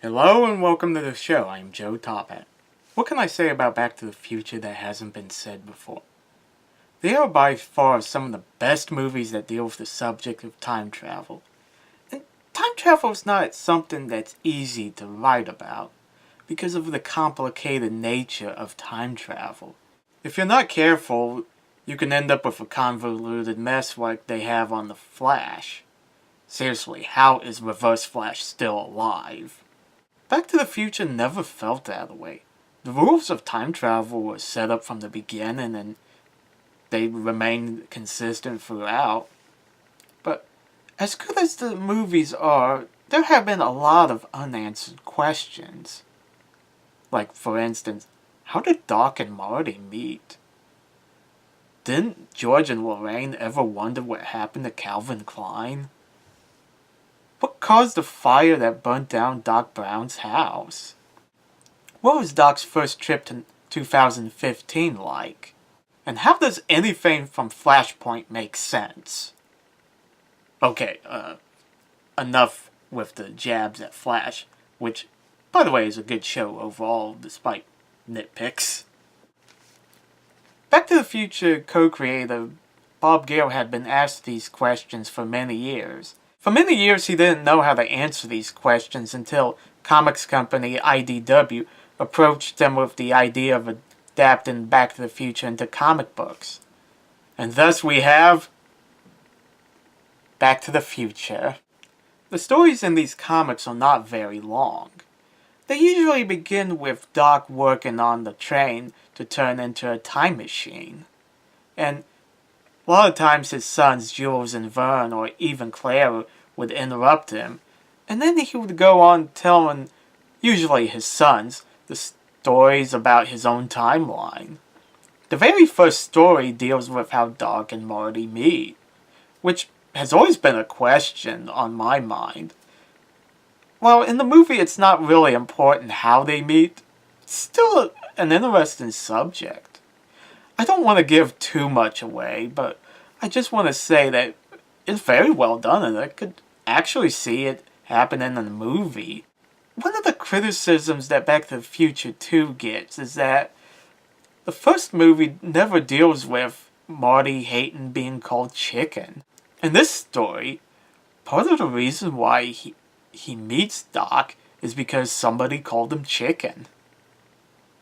Hello and welcome to the show. I'm Joe Tophat. What can I say about Back to the Future that hasn't been said before? They are by far some of the best movies that deal with the subject of time travel. And time travel is not something that's easy to write about because of the complicated nature of time travel. If you're not careful, you can end up with a convoluted mess like they have on The Flash. Seriously, how is Reverse Flash still alive? Back to the Future never felt that way. The rules of time travel were set up from the beginning and they remained consistent throughout. But as good as the movies are, there have been a lot of unanswered questions. Like, for instance, how did Doc and Marty meet? Didn't George and Lorraine ever wonder what happened to Calvin Klein? What caused the fire that burnt down Doc Brown's house? What was Doc's first trip to 2015 like? And how does anything from Flashpoint make sense? Okay, enough with the jabs at Flash, which, by the way, is a good show overall, despite nitpicks. Back to the Future co-creator Bob Gale had been asked these questions for many years. For many years, he didn't know how to answer these questions until comics company IDW approached him with the idea of adapting Back to the Future into comic books. And thus we have Back to the Future. The stories in these comics are not very long. They usually begin with Doc working on the train to turn into a time machine. And a lot of times his sons, Jules and Vern, or even Claire, would interrupt him, and then he would go on telling, usually his sons, the stories about his own timeline. The very first story deals with how Doc and Marty meet, which has always been a question on my mind. While in the movie it's not really important how they meet, it's still an interesting subject. I don't want to give too much away, but I just want to say that it's very well done and I could actually see it happening in the movie. One of the criticisms that Back to the Future 2 gets is that the first movie never deals with Marty hating being called chicken. In this story, part of the reason why he meets Doc is because somebody called him chicken.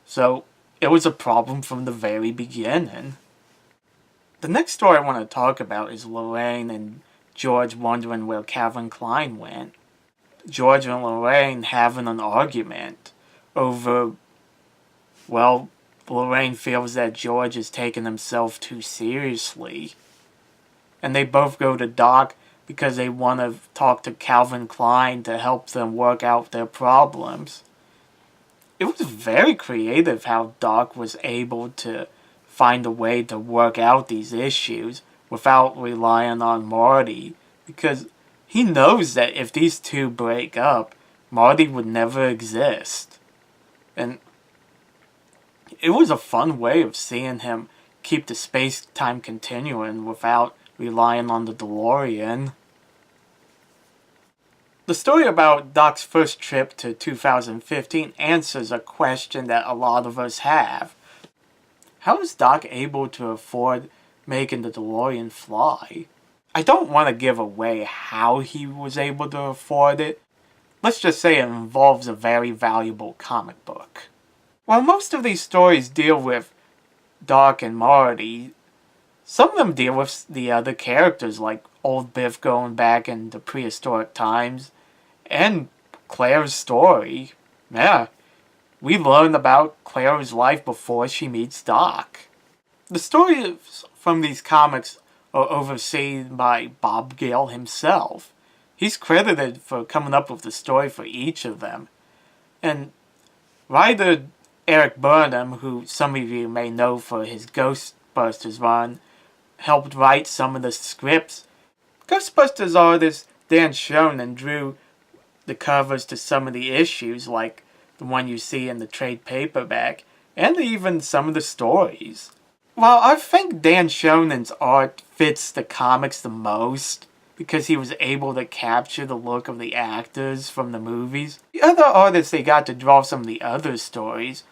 So, it was a problem from the very beginning. The next story I want to talk about is Lorraine and George wondering where Calvin Klein went. George and Lorraine having an argument over, well, Lorraine feels that George is taking himself too seriously. And they both go to Doc because they want to talk to Calvin Klein to help them work out their problems. It was very creative how Doc was able to find a way to work out these issues without relying on Marty, because he knows that if these two break up, Marty would never exist. And it was a fun way of seeing him keep the space-time continuum without relying on the DeLorean. The story about Doc's first trip to 2015 answers a question that a lot of us have. How is Doc able to afford making the DeLorean fly? I don't want to give away how he was able to afford it. Let's just say it involves a very valuable comic book. While most of these stories deal with Doc and Marty, some of them deal with the other characters, like old Biff going back into prehistoric times, and Claire's story. Yeah, we learn about Claire's life before she meets Doc. The stories from these comics are overseen by Bob Gale himself. He's credited for coming up with the story for each of them. And writer Eric Burnham, who some of you may know for his Ghostbusters run, helped write some of the scripts. Ghostbusters artist Dan Schoenen drew the covers to some of the issues, like the one you see in the trade paperback, and even some of the stories. While I think Dan Schoenen's art fits the comics the most, because he was able to capture the look of the actors from the movies. The other artists they got to draw some of the other stories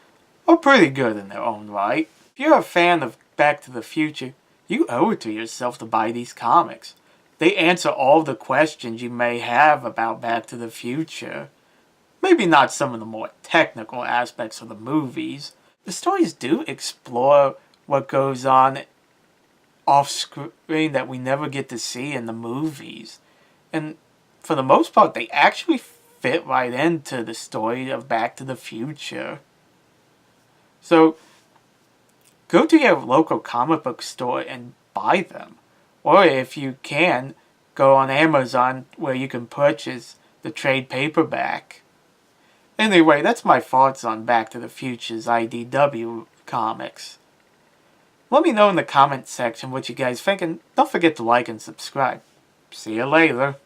are pretty good in their own right. If you're a fan of Back to the Future, you owe it to yourself to buy these comics. They answer all the questions you may have about Back to the Future. Maybe not some of the more technical aspects of the movies. The stories do explore what goes on off screen that we never get to see in the movies. And for the most part, they actually fit right into the story of Back to the Future. So, go to your local comic book store and buy them. Or if you can, go on Amazon where you can purchase the trade paperback. Anyway, that's my thoughts on Back to the Future's IDW comics. Let me know in the comments section what you guys think, and don't forget to like and subscribe. See you later.